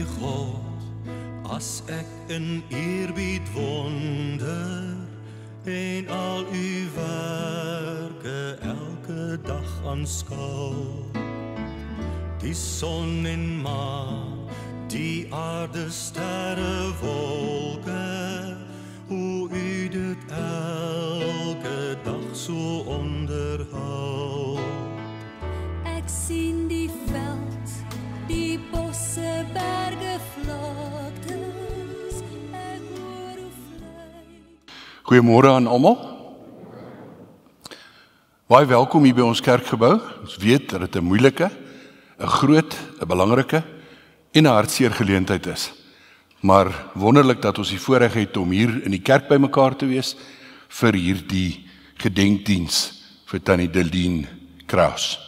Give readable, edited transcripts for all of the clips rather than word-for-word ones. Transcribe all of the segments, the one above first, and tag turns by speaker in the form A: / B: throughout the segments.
A: my God, as ek in eerbied wonder en al u werke elke dag aanskou. Die son en maan, die aarde, sterre, wolke, hoe u dit elke dag so onderhou.
B: Ek sien die veld, die bosse, berge, vlaktes, ek hoor hoe vlei.
C: Goeiemôre aan almal. Baie welkom hier by ons kerkgebou. Ons weet dat dit 'n moeilike, 'n groot, 'n belangrike en 'n hartseer geleentheid is. Maar wonderlik dat ons die voorreg het om hier in die kerk bymekaar te wees vir hierdie gedenkdiens vir Tannie Deline Kraus.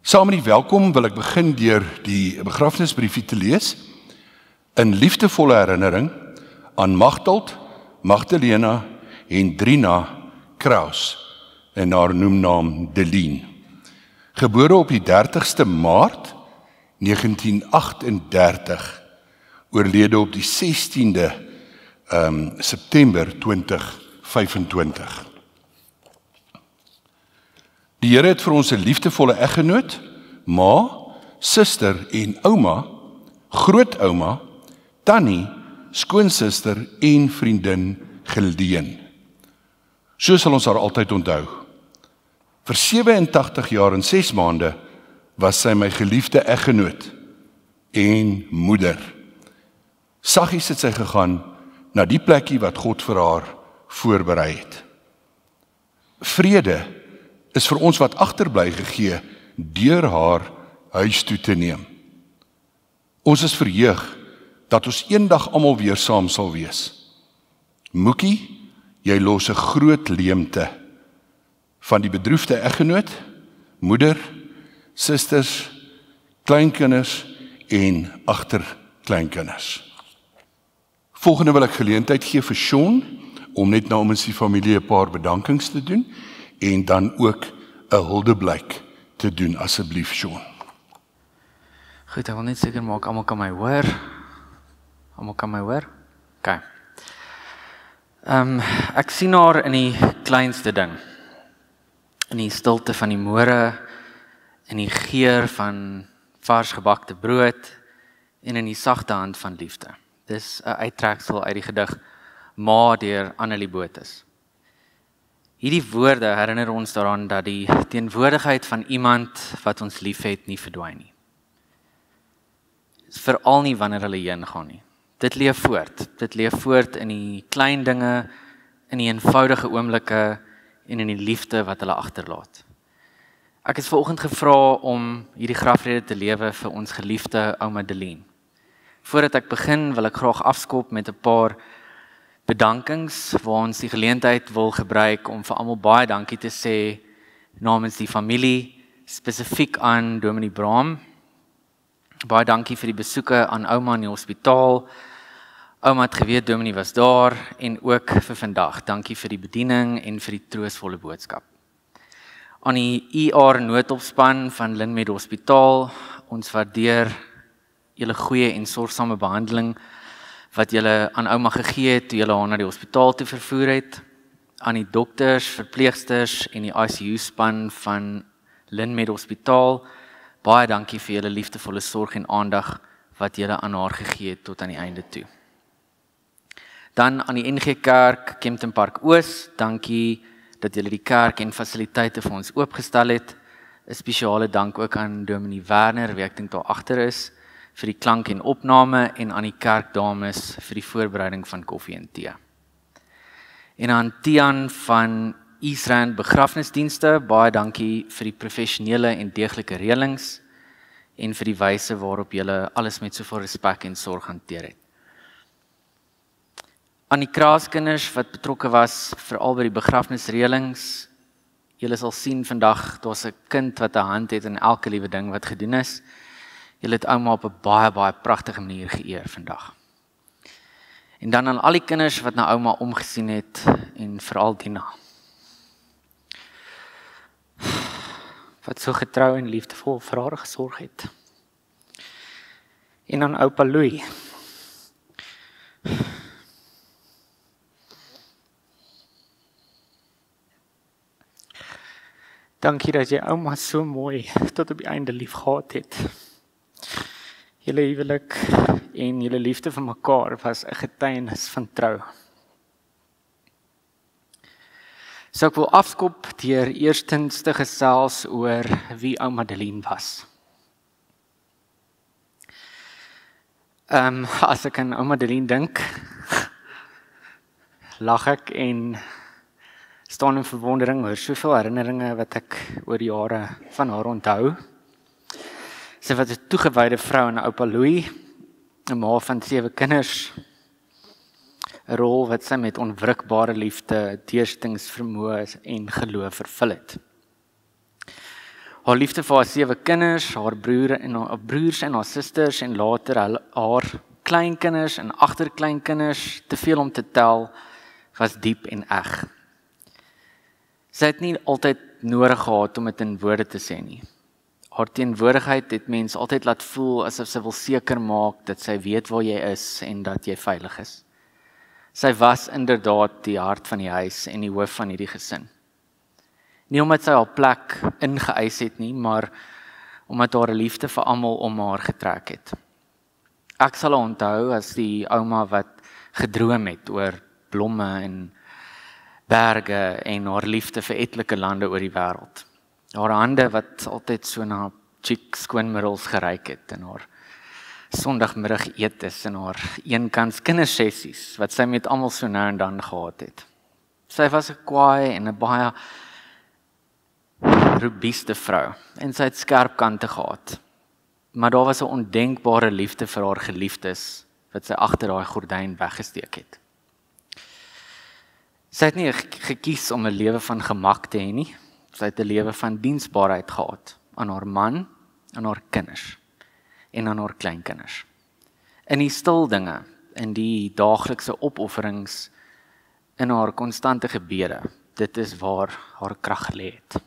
C: Saam met die welkom wil ek begin deur die begrafnisbriefie te lees in liefdevolle herinnering aan Magdalt, Magdalena en Drina Kraus en haar noemnaam Deline. Gebore op die 30ste Maart 1938, oorlede op die 16de September 2025. Die Here het vir ons 'n liefdevolle eggenoot, ma, suster en ouma, grootouma, tannie, skoonsister en vriendin geleen. So sal ons haar altyd onthou. Vir 87 jaar en 6 maande was sy my geliefde eggenoot en moeder. Saggies het sy gegaan na die plekkie wat God vir haar voorberei het. Vrede is vir ons wat agterbly gegee deur haar huis toe te neem. Ons is verheug dat ons eendag almal weer saam sal wees. Moekie, jy los 'n groot leemte van die bedroefde eggenoot, moeder, susters, kleinkinders en agterkleinkinders. Volgende wil ek geleentheid gee vir Sean om net namens die familie 'n paar bedankings te doen en dan ook 'n huldeblyk te doen, asseblief Sean.
D: Goed, ek wil net seker maak almal kan my hoor. Almal kan my hoor? OK. Ek sien haar in die kleinste ding. In die stilte van die môre, in die geur van vars gebakte brood en in die sagte hand van liefde. Dis 'n uittreksel uit die gedig Ma deur Annelie Botha. Hierdie woorde herinner ons daaraan dat die teenwoordigheid van iemand wat ons liefhet nie verdwyn nie. Veral nie wanneer hulle heen gaan nie. Dit leef voort. Dit leef voort in die klein dinge, in die eenvoudige oomblikke en in die liefde wat hulle agterlaat. Ek is vanoggend gevra om hierdie grafrede te lewe vir ons geliefde ouma Deline. Voordat ek begin, wil ek graag afskop met 'n paar bedankings waar ons die geleentheid wil gebruik om vir almal baie dankie te sê namens die familie, spesifiek aan Dominee Braam. Baie dankie vir die besoeke aan ouma in die hospitaal. Ouma het geweet Dominee was daar en ook vir vandag. Dankie vir die bediening en vir die troostvolle boodskap. Aan die ER noodopspan van Linmed Hospitaal, ons waardeer julle goeie en sorgsame behandeling wat julle aan ouma gegee het toe julle haar na die hospitaal toe vervoer het. Aan die dokters, verpleegsters en die ICU span van Linmed Hospitaal, baie dankie vir julle liefdevolle sorg en aandag wat julle aan haar gegee het tot aan die einde toe. Dan aan die NG Kerk Kempton Park Oos, dankie dat julle die kerk en fasiliteite vir ons oopgestel het. 'n Spesiale dank ook aan Dominee Werner, wie ek dink daar agter is, vir die klank en opname en aan die kerkdames vir die voorbereiding van koffie en tee. En aan Tian van Israel Begrafnisdienste, baie dankie vir die professionele en deeglike reëlings en vir die wyse waarop julle alles met soveel respek en sorg hanteer het. Aan die Kraaskinders wat betrokke was, veral by die begrafnisreëlings, julle sal sien vandag, daar's 'n kind wat 'n hand het in elke liewe ding wat gedoen is. Julle het ouma op 'n baie pragtige manier geëer vandag. En dan aan al die kinders wat na ouma omgesien het en veral Dina. Wat so getrou en liefdevol vir haar gesorg het.
E: En dan oupa Louis. Dankie dat jy ouma so mooi tot op die einde lief gehad het. Julle huwelik en julle liefde vir mekaar was 'n getuienis van trou. So ek wil afskop deur eerstens te gesels oor wie ouma Adeline was. As ek aan ouma Adeline dink, lag ek en staan in verwondering oor soveel herinneringe wat ek oor die jare van haar onthou. Sy was 'n toegewyde vrou aan oupa Louis, 'n ma van 7 kinders, 'n rol wat sy met onwrikbare liefde, deursettingsvermoë en geloof vervul het. Haar liefde vir haar 7 kinders, haar broers en haar susters en later haar kleinkinders en agterkleinkinders, te veel om te tel, was diep en eg. Sy het nie altyd nodig gehad om dit in woorde te sê nie. Haar teenwoordigheid het mens altyd laat voel asof sy wil seker maak dat sy weet waar jy is en dat jy veilig is. Sy was inderdaad die hart van die huis en die hoof van hierdie gesin. Nie omdat sy haar plek ingeëis het nie, maar omdat haar liefde vir almal om haar getrek het. Ek sal haar onthou as die ouma wat gedroom het oor blomme en berge en haar liefde vir etlike lande oor die wêreld. Haar hande wat altyd so na chick skoonmiddels geryk het en haar sondagmiddag eetes en haar eenkants kindersessies wat sy met almal so nou en dan gehad het. Sy was 'n kwaai en 'n baie robuuste vrou en sy het skerp kante gehad. Maar daar was 'n ondenkbare liefde vir haar geliefdes wat sy agter daai gordyn weggesteek het. Sy het nie gekies om 'n lewe van gemak te hê nie. Sy het 'n lewe van diensbaarheid gehad aan haar man, aan haar kinders en aan haar kleinkinders. In die stil dinge, in die daaglikse opofferings, in haar konstante gebede, dit is waar haar krag lê het.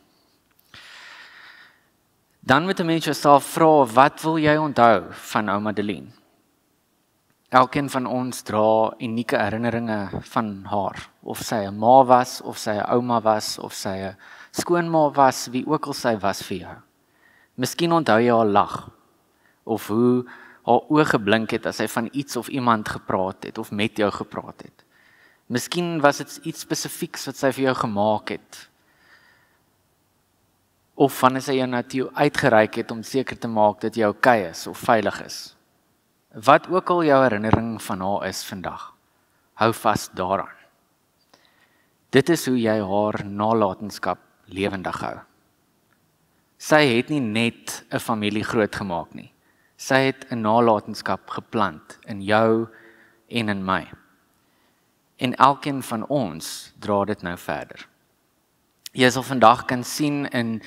E: Dan moet 'n mens jouself vra, wat wil jy onthou van ouma Adeline? Elkeen van ons dra unieke herinneringe van haar, of sy 'n ma was, of sy 'n ouma was, of sy 'n skoonma was, wie ook al sy was vir jou. Miskien onthou jy haar lag, of hoe haar oë geblink het as sy van iets of iemand gepraat het, of met jou gepraat het. Miskien was dit iets spesifieks wat sy vir jou gemaak het, of wanneer sy jou na toe uitgereik het om seker te maak dat jy okay is, of veilig is. Wat ook al jou herinnering van haar is vandag, hou vas daaraan. Dit is hoe jy haar nalatenskap lewendig hou. Sy het nie net 'n familie grootgemaak nie. Sy het 'n nalatenskap geplant in jou en in my. En elkeen van ons dra dit nou verder. Jy sal vandag kan sien in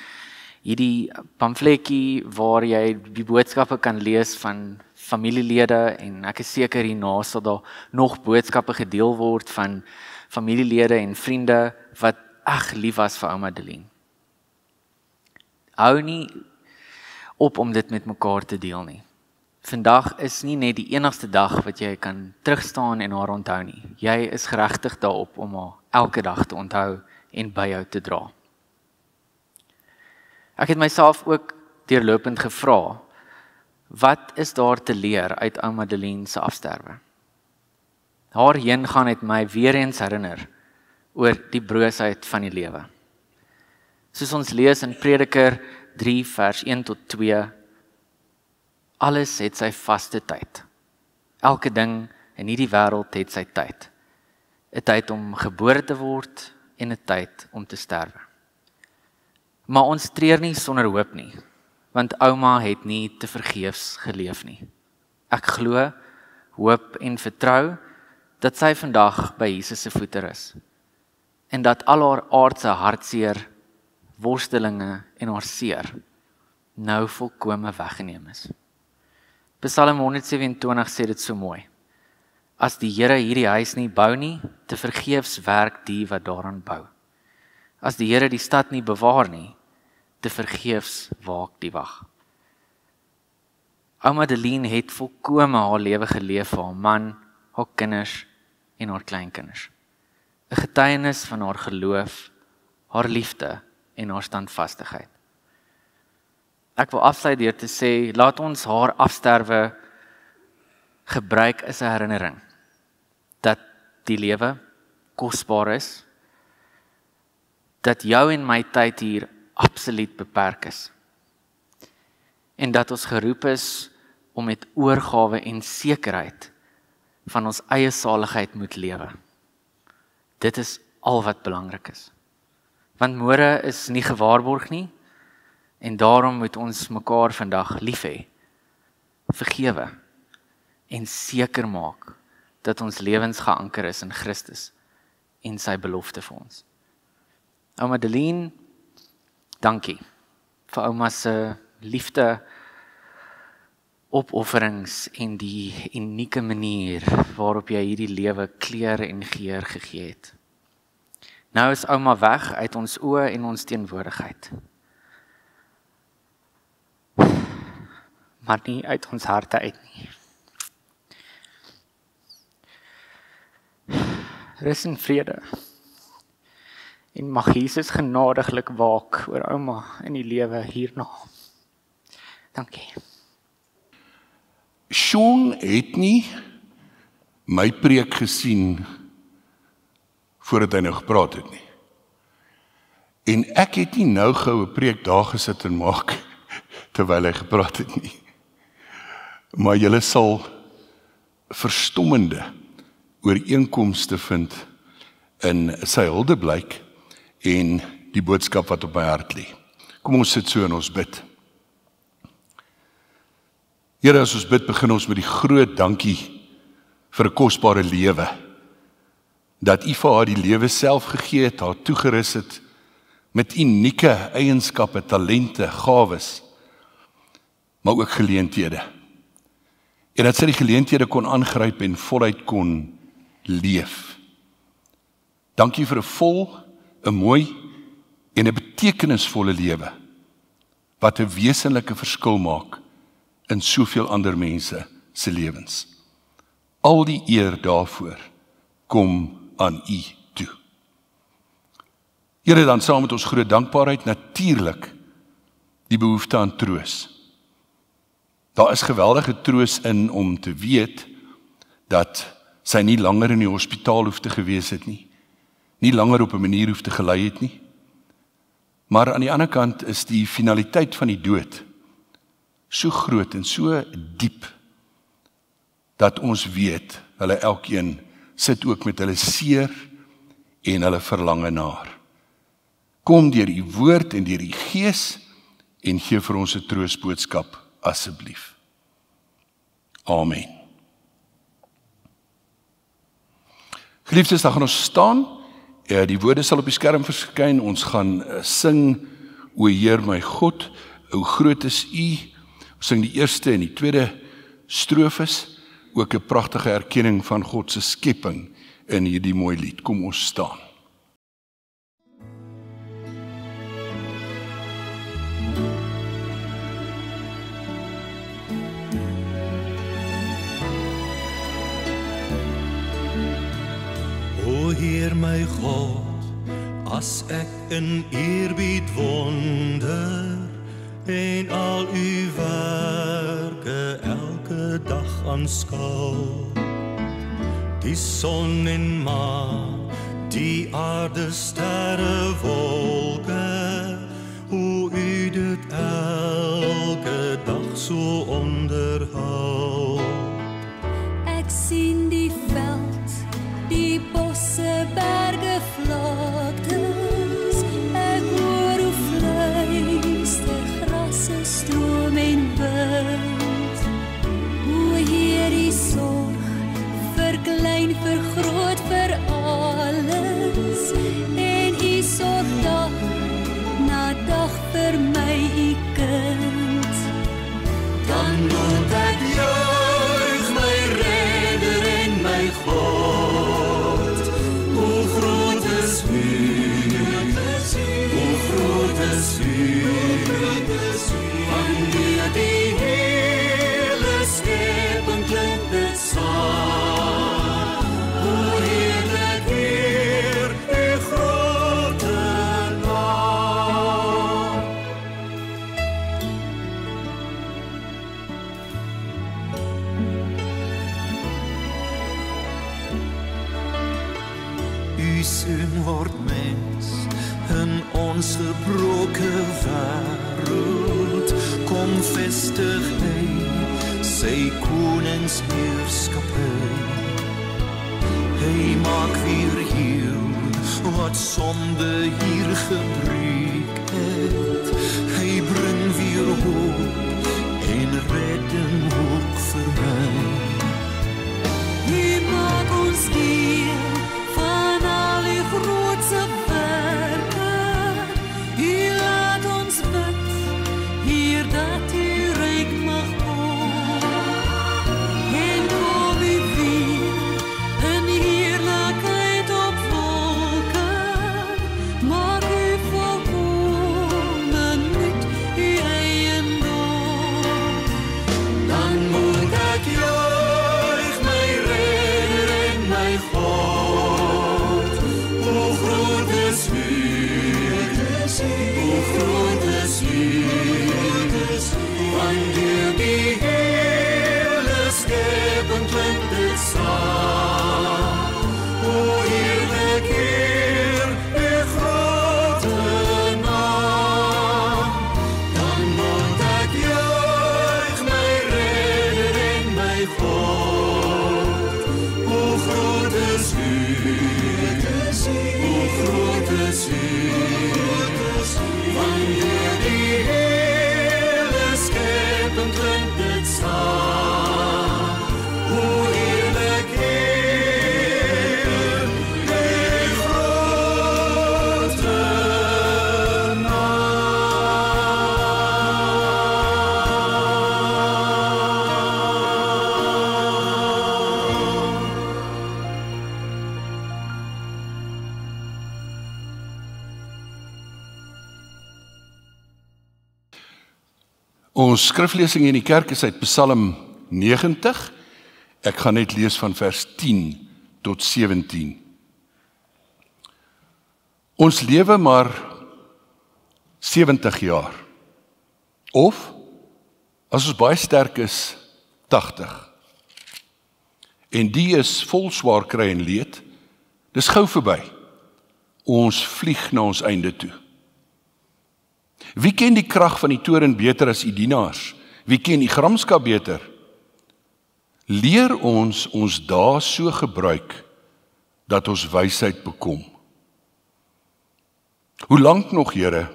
E: hierdie pamfletjie waar jy die boodskappe kan lees van familielede en ek is seker hierna sal daar nog boodskappe gedeel word van familielede en vriende wat ag lief was vir ouma Adeline. Hou nie op om dit met mekaar te deel nie. Vandag is nie net die enigste dag wat jy kan terugstaan en haar onthou nie. Jy is geregtig daarop om haar elke dag te onthou en by jou te dra. Ek het myself ook deurlopend gevra, wat is daar te leer uit ouma Adeline se afsterwe? Haar heengaan het my weer eens herinner oor die broosheid van die lewe. Soos ons lees in Prediker 3 vers 1 tot 2, alles het sy vaste tyd. Elke ding in hierdie wêreld het sy tyd. 'n Tyd om gebore te word en 'n tyd om te sterwe. Maar ons treur nie sonder hoop nie, want ouma het nie te vergeefs geleef nie. Ek glo, hoop en vertrou dat sy vandag by Jesus se voete is en dat al haar aardse hartseer, worstelinge en haar seer nou volkome weggeneem is. Psalm 127 sê dit so mooi. As die Here hierdie huis nie bou nie, te vergeefs werk die wat daaraan bou. As die Here die stad nie bewaar nie, te vergeefs waak die wag.
D: Ouma Adeline het volkome haar lewe geleef vir haar man, haar kinders en haar kleinkinders. 'n Getuienis van haar geloof, haar liefde en haar standvastigheid. Ek wil afsluit deur te sê, laat ons haar afsterwe gebruik as 'n herinnering dat die lewe kosbaar is, dat jou en my tyd hier absoluut beperk is, en dat ons geroep is om met oorgawe en sekerheid van ons eie saligheid moet lewe. Dit is al wat belangrik is. Want môre is nie gewaarborg nie, en daarom moet ons mekaar vandag lief hê, vergewe, en seker maak dat ons lewens geanker is in Christus en sy belofte vir ons. Ouma Adeline, dankie vir ouma se liefde, opofferings en die unieke manier waarop jy hierdie lewe kleur en geur gegee het. Nou is ouma weg uit ons oë en ons teenwoordigheid. Maar nie uit ons harte uit nie. Rus en vrede. En mag Jesus genadiglik waak oor ouma in die lewe hierna. Dankie.
C: Sean het nie my preek gesien voordat hy nou gepraat het nie. En ek het nie nou gou 'n preek daar gesit en maak terwyl hy gepraat het nie. Maar julle sal verstommende ooreenkomste vind in sy huldeblyk en die boodskap wat op my hart lê. Kom ons sit so en ons bid. Here, as ons bid, begin ons met die groot dankie vir 'n kosbare lewe. Dat U vir haar die lewe self gegee het, haar toegerus het met unieke eienskappe, talente, gawes, maar ook geleenthede. En dat sy die geleenthede kon aangryp en voluit kon leef. Dankie vir 'n vol, 'n mooi en 'n betekenisvolle lewe, wat 'n wesenlike verskil maak in soveel ander mense se lewens. Al die eer daarvoor kom aan U toe. Here, dan saam met ons groot dankbaarheid natuurlik die behoefte aan troos. Daar is geweldige troos in om te weet dat sy nie langer in die hospitaal hoef te gewees het nie langer op 'n manier hoef te gelei het nie. Maar aan die ander kant is die finaliteit van die dood so groot en so diep, dat ons weet, hulle elkeen sit ook met hulle seer en hulle verlange na. Kom deur U woord en deur U Gees en gee vir ons 'n troostboodskap asseblief. Amen. Geliefdes, dan gaan ons staan. Die woorde sal op die skerm verskyn. Ons gaan sing, O Heer my God, hoe groot is U. Ons sing die eerste en die tweede strofes, ook 'n pragtige erkenning van God se skepping in hierdie mooi lied. Kom ons staan.
A: O Heer my God, as ek in eerbied wonder en al U werke elke dag aanskou, die son en maan, die aarde, sterre, wolke, hoe U dit elke dag so onderhou.
B: Ek sien die veld, die bosse, berge, vlaktes. Ek hoor hoe fluister grasse, stroom en wind. O Heer, U sorg vir klein, vir groot, vir alles. En U sorg dag na dag vir my, U kind.
A: Dan moet ek juig my redder seun word mens in ons gebroke wêreld. Kom vestig hy sy koningsheerskappy. Hy maak weer heel wat sonde hier gebreek het. Hy bring weer hoop en redding ook vir my.
B: Hy maak ons deel van al die grootse werke. Hy laat ons bid, hier dat hy ryk mag word. En kom hy weer in heerlikheid op wolke. Maak hy volkomen met hy eiendom.
A: Dan moet ek juig my Redder en my God. Hoe groot is U, hoe groot is U, wanneer die hele skepping klink dit saam. O heerlik Heer, U grote naam. Dan moet ek juig my Redder en my God. Hoe groot is U, hoe groot is U, wanneer die hele skepping klink dit saam. O heerlik Heer, U grote
C: Ons skriflesing in die kerk is uit Psalm 90. Ek gaan net lees van vers 10 tot 17. Ons lewe maar 70 jaar. Of, as ons baie sterk is, 80. En die is vol swaar kry en leed. Dis gou verby. Ons vlieg na ons einde toe. Wie ken die krag van die toren beter as die dienaars? Wie ken die gramskap beter? Leer ons dae so gebruik, dat ons wysheid bekom. Hoe lank nog, Here,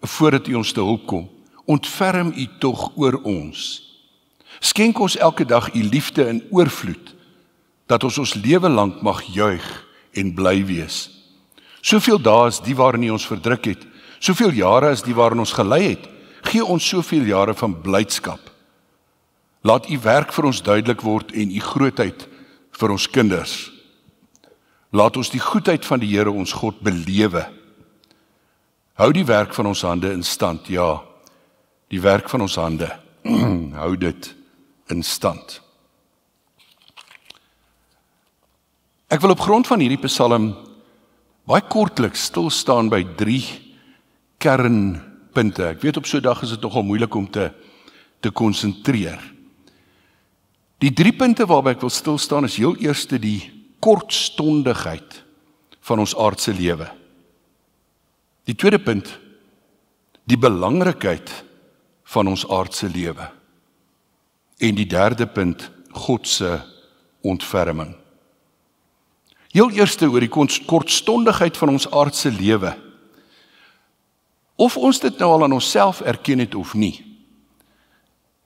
C: voordat U ons te hulp kom? Ontferm U tog oor ons. Skenk ons elke dag U liefde in oorvloed, dat ons lewe lank mag juig en bly wees. Soveel dae as die waarin U ons verdruk het, soveel jare as die waarin ons gelei het, gee ons soveel jare van blydskap. Laat U werk vir ons duidelik word en U grootheid vir ons kinders. Laat ons die goedheid van die Here ons God belewe. Hou die werk van ons hande in stand, ja, die werk van ons hande, hou dit in stand. Ek wil op grond van hierdie Psalm baie kortliks stil staan by 3 kernpunte. Ek weet op so 'n dag is dit nogal moeilik om te konsentreer. Die 3 punte waarby ek wil stil staan is heel eerste die kortstondigheid van ons aardse lewe. Die tweede punt, die belangrikheid van ons aardse lewe. En die derde punt, God se ontferming. Heel eerste oor die kortstondigheid van ons aardse lewe. Of ons dit nou al aan onsself erken het of nie.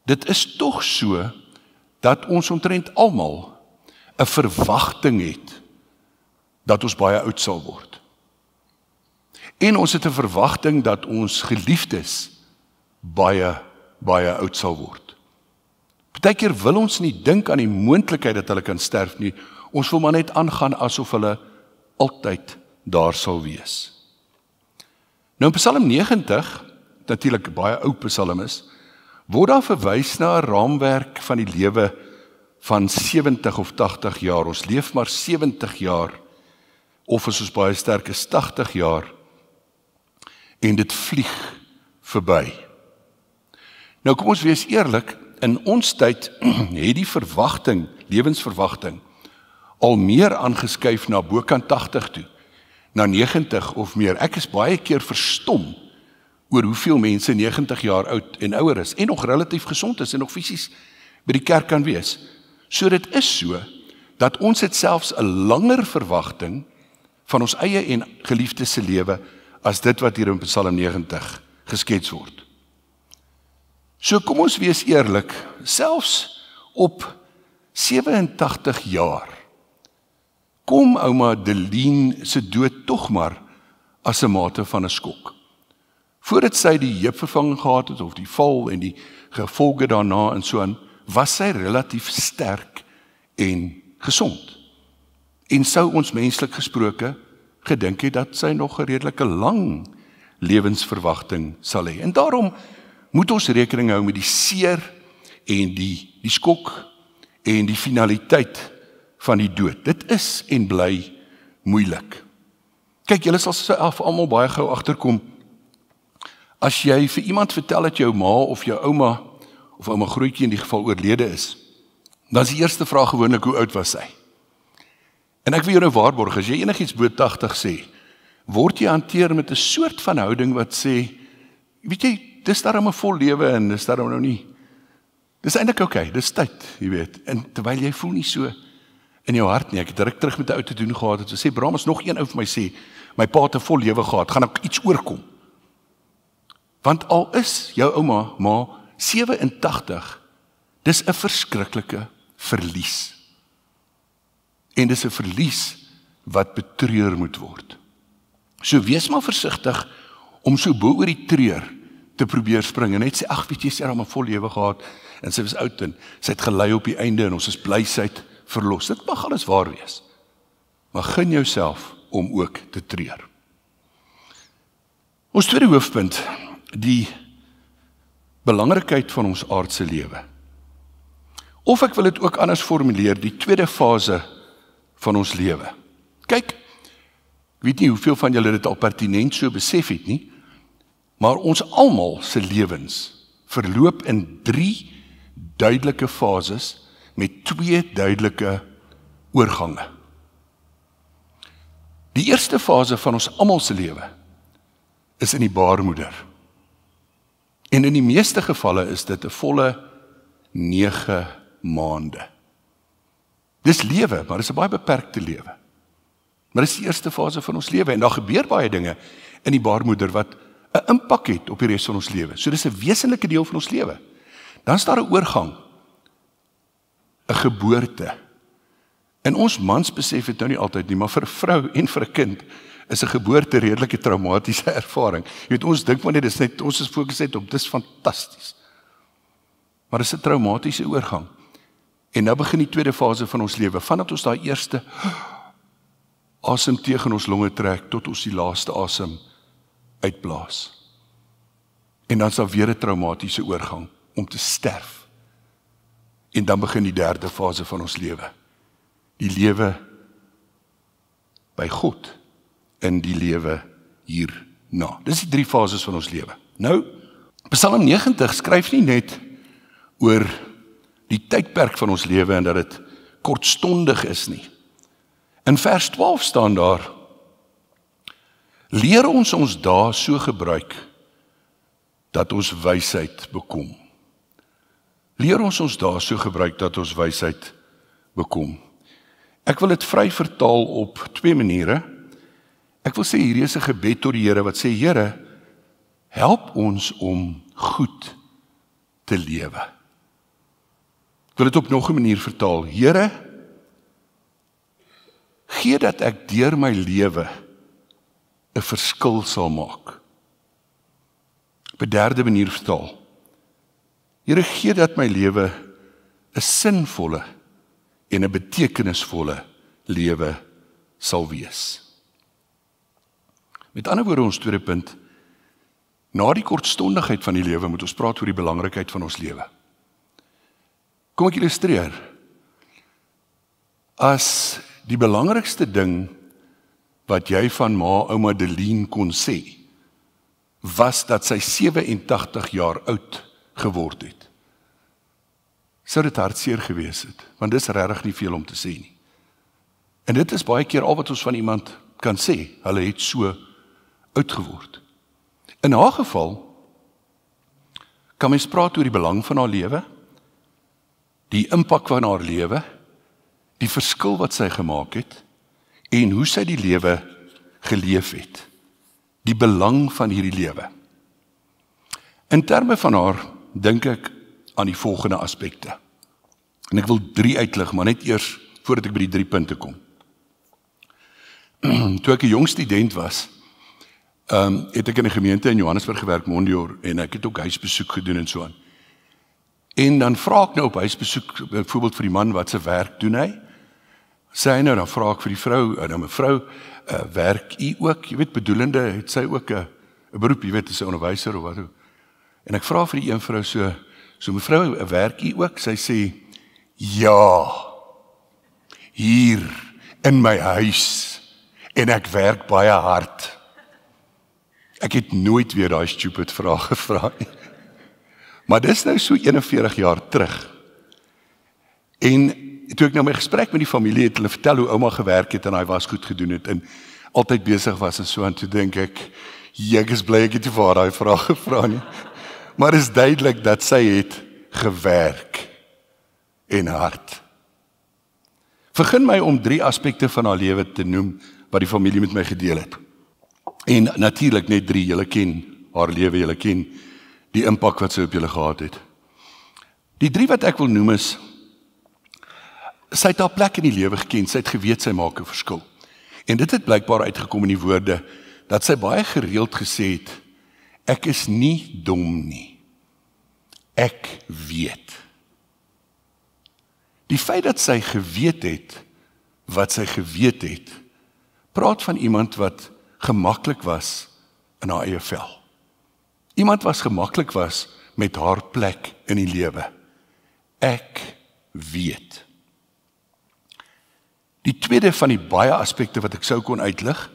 C: Dit is tog so dat ons omtrent almal 'n verwagting het dat ons baie oud sal word. En ons het 'n verwagting dat ons geliefdes baie oud sal word. Partykeer wil ons nie dink aan die moontlikheid dat hulle kan sterf nie. Ons wil maar net aangaan asof hulle altyd daar sal wees. Nou in Psalm 90, natuurlik 'n baie ou Psalm is, word daar verwys na 'n raamwerk van die lewe van 70 of 80 jaar. Ons leef maar 70 jaar, of as ons baie sterk is 80 jaar, en dit vlieg verby. Nou kom ons wees eerlik, in ons tyd het die verwagting, lewensverwagting, al meer aangeskuif na bokant 80 toe. na 90 of meer. Ek is baie keer verstom oor hoeveel mense 90 jaar oud en ouer is en nog relatief gesond is en nog fisies by die kerk kan wees. So dit is so dat ons het selfs 'n langer verwagting van ons eie en geliefdes se lewe as dit wat hier in Psalm 90 geskets word. So kom ons wees eerlik, selfs op 87 jaar kom ouma Deline se dood tog maar as 'n mate van 'n skok. Voordat sy die heupvervanging gehad het of die val en die gevolge daarna en so aan, was sy relatief sterk en gesond. En sou ons menslik gesproke gedink het dat sy nog 'n redelike lang lewensverwagting sal hê. En daarom moet ons rekening hou met die seer en die skok en die finaliteit van die dood. Dit is en bly moeilik. Kyk, julle sal self almal baie gou agterkom, as jy vir iemand vertel dat jou ma of jou ouma, of ouma grootjie in die geval oorlede is, dan is die eerste vraag gewoonlik, hoe oud was sy? En ek wil jou nou waarborg, as jy enigiets bo 80 sê, word jy hanteer met 'n soort van houding wat sê, weet jy, dis daarom 'n vol lewe en dis daarom nou nie. Dis eintlik okay, dis tyd, jy weet. En terwyl jy voel nie so in jou hart nie. Ek het direk terug met 'n ou te doen gehad het. Sy sê, "Bram, as nog een ou vir my sê, my pa het 'n vol lewe gehad, gaan ek iets oorkom." Want al is jou ouma maar 87, dis 'n verskriklike verlies. En dis 'n verlies wat betreur moet word. So wees maar versigtig om so bo oor die treur te probeer spring en net sê, ag weet jy, sy het al 'n vol lewe gehad en sy was oud en sy het gelei op die einde en ons is bly sy het verlos. Dit mag alles waar wees. Maar gun jouself om ook te treur. Ons tweede hoofpunt, die belangrikheid van ons aardse lewe. Of ek wil dit ook anders formuleer, die tweede fase van ons lewe. Kyk, ek weet nie hoeveel van julle dit al pertinent so besef het nie, maar ons almal se lewens verloop in 3 duidelike fases met 2 duidelike oorgange. Die eerste fase van ons almal se lewe is in die baarmoeder. En in die meeste gevalle is dit 'n volle 9 maande. Dis lewe, maar dis 'n baie beperkte lewe. Maar dis die eerste fase van ons lewe en daar gebeur baie dinge in die baarmoeder wat 'n impak het op die res van ons lewe. So dis 'n wesenlike deel van ons lewe. Dan is daar 'n oorgang, 'n geboorte. En ons mans besef dit nou nie altyd nie, maar vir 'n vrou en vir 'n kind is 'n geboorte redelike traumatiese ervaring. Jy weet, ons dink maar net dis net ons is fokus net op dis fantasties. Maar dis 'n traumatiese oorgang. En nou begin die tweede fase van ons lewe, vandat ons daai eerste asem tegen ons longe trek tot ons die laaste asem uitblaas. En dan is daar weer 'n traumatiese oorgang om te sterf. En dan begin die derde fase van ons lewe. Die lewe by God in die lewe hierna. Dis die 3 fases van ons lewe. Nou, Psalm 90 skryf nie net oor die tydperk van ons lewe en dat dit kortstondig is nie. In vers 12 staan daar: leer ons dae so gebruik dat ons wysheid bekom. Leer ons dae so gebruik dat ons wysheid bekom. Ek wil dit vry vertaal op 2 maniere. Ek wil sê hierdie is 'n gebed tot die Here wat sê, Here, help ons om goed te lewe. Ek wil dit op nog 'n manier vertaal. Here, gee dat ek deur my lewe 'n verskil sal maak. Op 'n derde manier vertaal. Here, gee dat my lewe 'n sinvolle en 'n betekenisvolle lewe sal wees. Met ander woorde, ons tweede punt, na die kortstondigheid van die lewe moet ons praat oor die belangrikheid van ons lewe. Kom ek illustreer. As die belangrikste ding wat jy van ouma Deline kon sê, was dat sy 87 jaar oud geword het, sou dit hartseer gewees het, want dis regtig nie veel om te sê nie. En dit is baie keer al wat ons van iemand kan sê, hulle het so oud geword. In haar geval, kan mens praat oor die belang van haar lewe, die impak van haar lewe, die verskil wat sy gemaak het, en hoe sy die lewe geleef het. Die belang van hierdie lewe. In terme van haar, dink ek aan die volgende aspekte. En ek wil 3 uitlig, maar net eers, voordat ek by die 3 punte kom. Toe ek 'n jong student was, het ek in 'n gemeente in Johannesburg gewerk, Mondior, en ek het ook huisbesoek gedoen en so aan. En dan vra ek nou op huisbesoek, byvoorbeeld vir die man, wat se werk doen hy? Sê hy nou, dan vra ek vir die vrou, nou mevrou, werk u ook? Jy weet, bedoelende, het sy ook 'n beroep, jy weet, is sy onderwyser of wat ook. En ek vra vir die een vrou so mevrou, werk u ook? Sy sê, ja, hier in my huis, en ek werk baie hard. Ek het nooit weer daai stupid vraag gevra nie. Maar dis nou so 41 jaar terug. En toe ek nou my gesprek met die familie het, hulle vertel hoe ouma gewerk het en hy was goed gedoen het en altyd besig was en so, en toe dink ek is bly ek het nie vir haar daai vraag gevra nie. Maar is duidelik dat sy het gewerk en hard. Vergun my om 3 aspekte van haar lewe te noem wat die familie met my gedeel het. En natuurlik net 3, julle ken haar lewe, julle ken die impak wat sy op julle gehad het. Die 3 wat ek wil noem is, sy het haar plek in die lewe geken, sy het geweet sy maak 'n verskil. En dit het blykbaar uitgekom in die woorde, dat sy baie gereeld gesê het, ek is nie dom nie, ek weet. Die feit dat sy geweet het, wat sy geweet het, praat van iemand wat gemaklik was in haar eie vel. Iemand wat gemaklik was met haar plek in die lewe. Ek weet. Die tweede van die baie aspekte wat ek sou kon uitlig,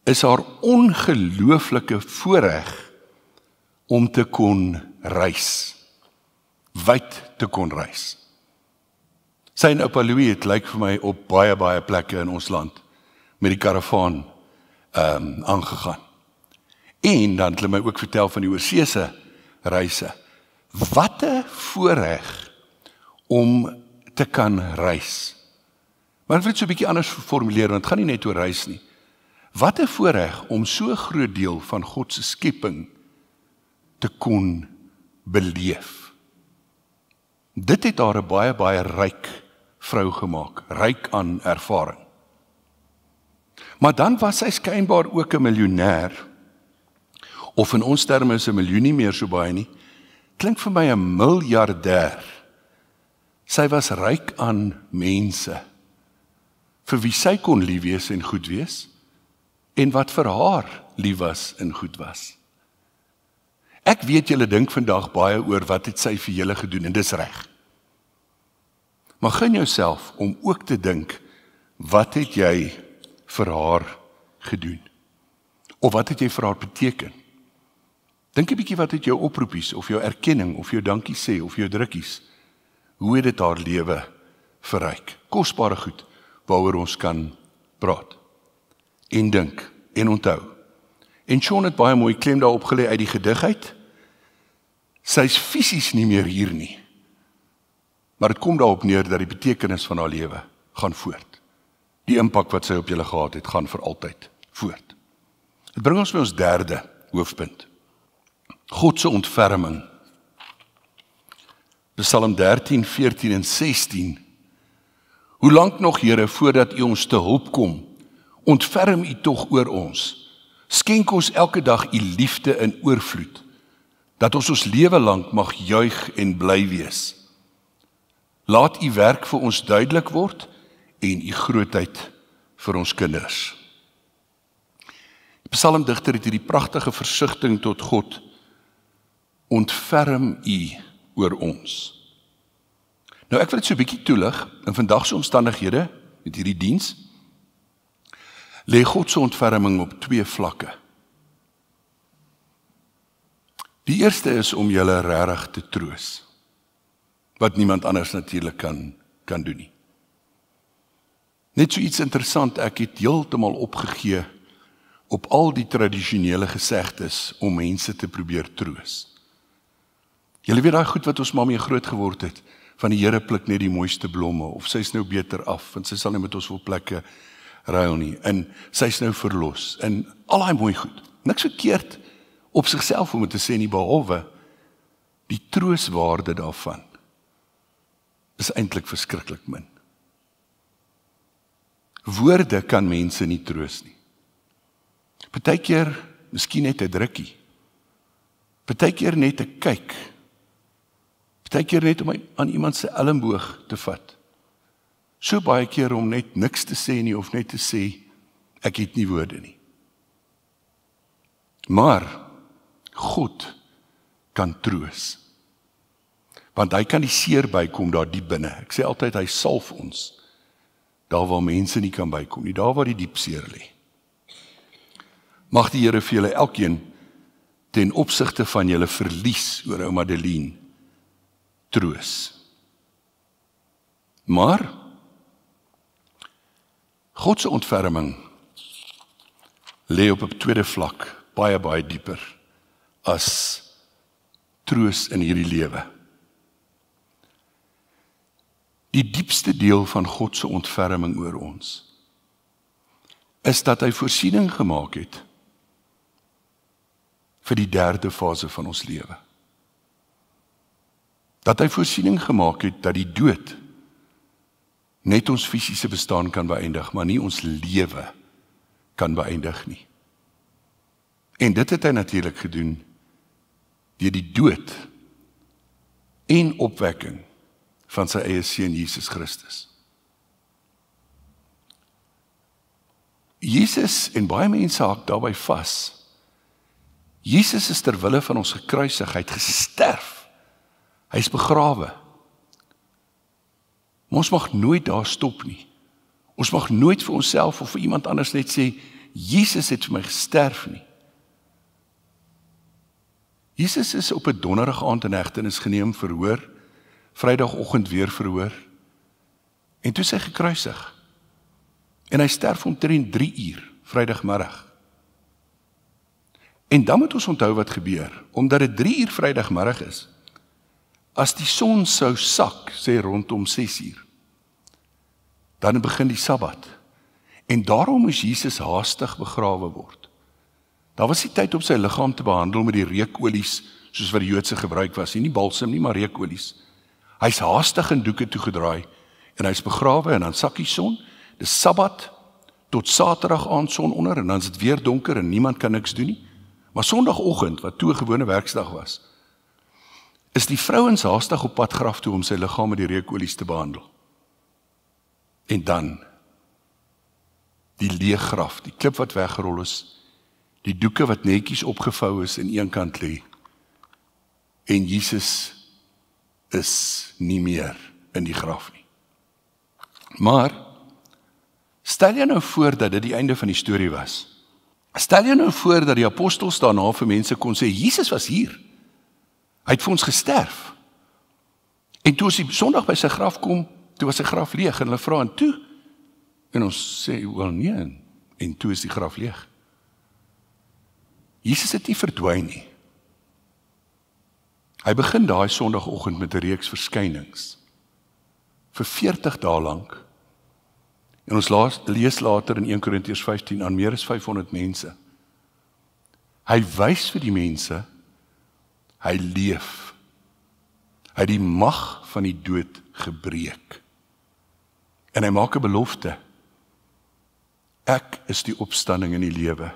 C: is haar ongelooflike voorreg om te kon reis. Wyd te kon reis. Sy en oupa Louis het lyk vir my op baie plekke in ons land met die karavaan aangegaan. En dan het hulle my ook vertel van die oorseese reise. Wat 'n voorreg om te kan reis. Maar ek wil dit so 'n bietjie anders formuleer, want het gaan nie net oor reis nie. Wat 'n voorreg om so 'n groot deel van God se skepping te kon beleef. Dit het haar 'n baie ryk vrou gemaak, ryk aan ervaring. Maar dan was sy skynbaar ook 'n miljonair, of in ons terme is 'n miljoen nie meer so baie nie, klink vir my 'n miljardêr. Sy was ryk aan mense, vir wie sy kon lief wees en goed wees, en wat vir haar lief was en goed was. Ek weet julle dink vandag baie oor wat het sy vir julle gedoen, en dis reg. Maar gun jouself om ook te dink, wat het jy vir haar gedoen? Of wat het jy vir haar beteken? Dink 'n bietjie wat het jou oproepies, of jou erkenning, of jou dankie sê, of jou drukkies. Hoe het dit haar lewe verryk? Kosbare goed, waaroor ons kan praat. En dink, en onthou. En Sean het baie mooi klem daarop gelê uit die gedig uit. Sy is fisies nie meer hier nie. Maar dit kom daarop neer dat die betekenis van haar lewe gaan voort. Die impak wat sy op julle gehad het, gaan vir altyd voort. Dit bring ons by ons derde hoofpunt. God se ontferming. Psalm 13, 14 en 16. Hoe lank nog, Here, voordat U ons te hulp kom? Ontferm U tog oor ons. Skenk ons elke dag U liefde in oorvloed, dat ons lewe lank mag juig en bly wees. Laat U werk vir ons duidelik word en U grootheid vir ons kinders. Die psalmdigter het hierdie pragtige versigtiging tot God. Ontferm U oor ons. Nou ek wil dit so 'n bietjie toelig, in vandag se omstandighede, met hierdie diens, lê God se ontferming op 2 vlakke. Die eerste is om julle regtig te troos, wat niemand anders natuurlik kan doen nie. Net so iets interessant, ek het heeltemal opgegee op al die tradisionele gesegdes om mense te probeer troos. Julle weet daai goed wat ons maar mee groot geword het, van die Here pluk net die mooiste blomme, of sy is nou beter af, en sy sal nie met ons op plekke ruil nie, en sy is nou verlos, en al daai mooi goed. Niks verkeerd op sigself om te sê nie, behalwe die trooswaarde daarvan is eintlik verskriklik min. Woorde kan mense nie troos nie. Partykeer, miskien net 'n drukkie. Partykeer net 'n kyk. Partykeer net om aan iemand se elmboog te vat. So baie keer om net niks te sê nie, of net te sê, ek het nie woorde nie. Maar God kan troos. Want hy kan die seer bykom daar diep binne. Ek sê altyd, hy salf ons daar waar mense nie kan bykom nie, daar waar die diep seer lê. Mag die Here vir julle elkeen ten opsigte van julle verlies oor ou Madeleine troos. Maar God se ontferming lê op 'n tweede vlak, baie, baie dieper as troos in hierdie lewe. Die diepste deel van God se ontferming oor ons is dat hy voorsiening gemaak het vir die derde fase van ons lewe. Dat hy voorsiening gemaak het dat die dood net ons fisiese bestaan kan beëindig, maar nie ons lewe kan beëindig nie. En dit het hy natuurlik gedoen deur die dood en opwekking van sy eie seun Jesus Christus. Jesus, en baie mense haak daarby vas, Jesus is ter wille van ons gekruisig, hy het gesterf, hy is begrawe. Maar ons mag nooit daar stop nie. Ons mag nooit vir onsself of vir iemand anders net sê, Jesus het vir my gesterf nie. Jesus is op 'n donderdag aand in hegtenis geneem, verhoor, Vrydagoggend weer verhoor, en toe is hy gekruisig. En hy sterf omtrent 3 uur, Vrydagmiddag. En dan moet ons onthou wat gebeur, omdat dit 3 uur Vrydagmiddag is, as die son sou sak, sê rondom 6 uur, dan begin die Sabbat. En daarom moes Jesus haastig begrawe word. Daar was nie tyd om sy liggaam te behandel met die reukolies, soos wat die Joodse gebruik was, nie balsem nie, maar reukolies. Hy is haastig in doeke toegedraai, en hy is begrawe, en dan sak die son, dis Sabbat, tot Saterdag aand son onder, en dan is dit weer donker, en niemand kan niks doen nie. Maar Sondagoggend, wat toe 'n gewone werksdag was, is die vrouens haastig op pad graf toe om sy liggaam met die reukolies te behandel. En dan, die leë graf, die klip wat weggerol is, die doeke wat netjies opgevou is in een kant lê, en Jesus is nie meer in die graf nie. Maar, stel jy nou voor dat dit die einde van die storie was. Stel jy nou voor dat die apostels daarna vir mense kon sê, Jesus was hier. Hy het vir ons gesterf. En toe ons die Sondag by sy graf kom, toe was sy graf leeg, en hulle vra en toe, en ons sê, wel nee, en toe is die graf leeg. Jesus het nie verdwyn nie. Hy begin daai Sondagoggend met 'n reeks verskynings, vir 40 dae lank. En ons lees later in 1 Korintiërs 15 aan meer as 500 mense. Hy wys vir die mense, hy leef. Hy het die mag van die dood gebreek. En hy maak 'n belofte. Ek is die opstanding in die lewe,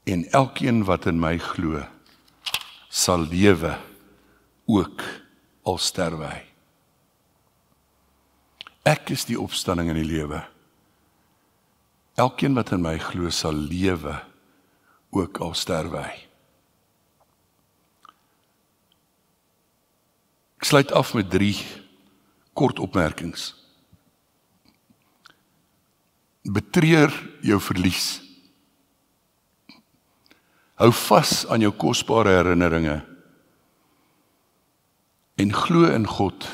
C: en elkeen wat in my glo, sal lewe, ook al sterwe hy. Ek is die opstanding in die lewe. Elkeen wat in my glo sal lewe, ook al sterwe hy. Ek sluit af met 3 kort opmerkings. Betreur jou verlies. Hou vas aan jou kosbare herinneringe en glo in God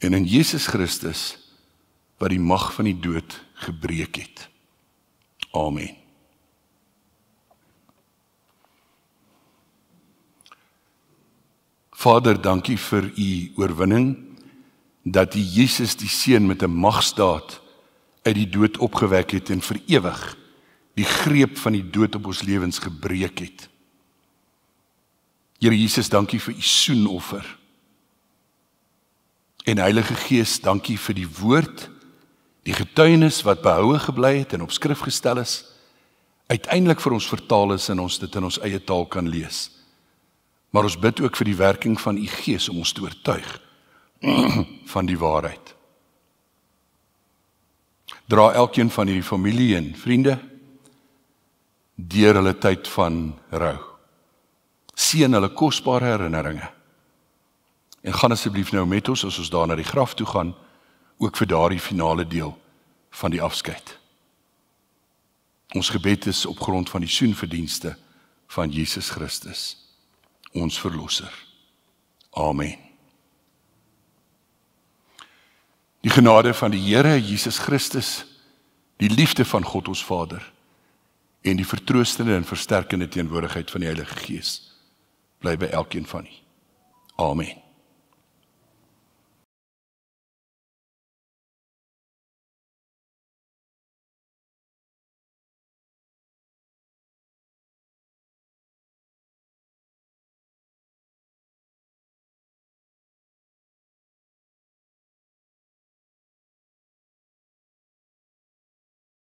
C: en in Jesus Christus wat die mag van die dood gebreek het. Amen. Vader, dankie vir u oorwinning, dat u Jesus die Seun met 'n magsdaad uit die dood opgewek het en vir ewig die greep van die dood op ons lewens gebreek het. Here Jesus, dankie vir u soenoffer. En Heilige Gees, dankie vir die woord, die getuienis wat behoue gebly het en op skrif gestel is, uiteindelik vir ons vertaal is en ons dit in ons eie taal kan lees. Maar ons bid ook vir die werking van u Gees om ons te oortuig van die waarheid. Dra elkeen van hierdie familie en vriende deur hulle tyd van rou. Seën hulle kosbare herinneringe. En gaan asseblief nou met ons, as ons daar na die graf toe gaan, ook vir daardie finale deel van die afskeid. Ons gebed is op grond van die soenverdienste van Jesus Christus, ons Verlosser. Amen. Die genade van die Here Jesus Christus, die liefde van God ons Vader en die vertroostende en versterkende teenwoordigheid van die Heilige Gees bly by elkeen van u. Amen.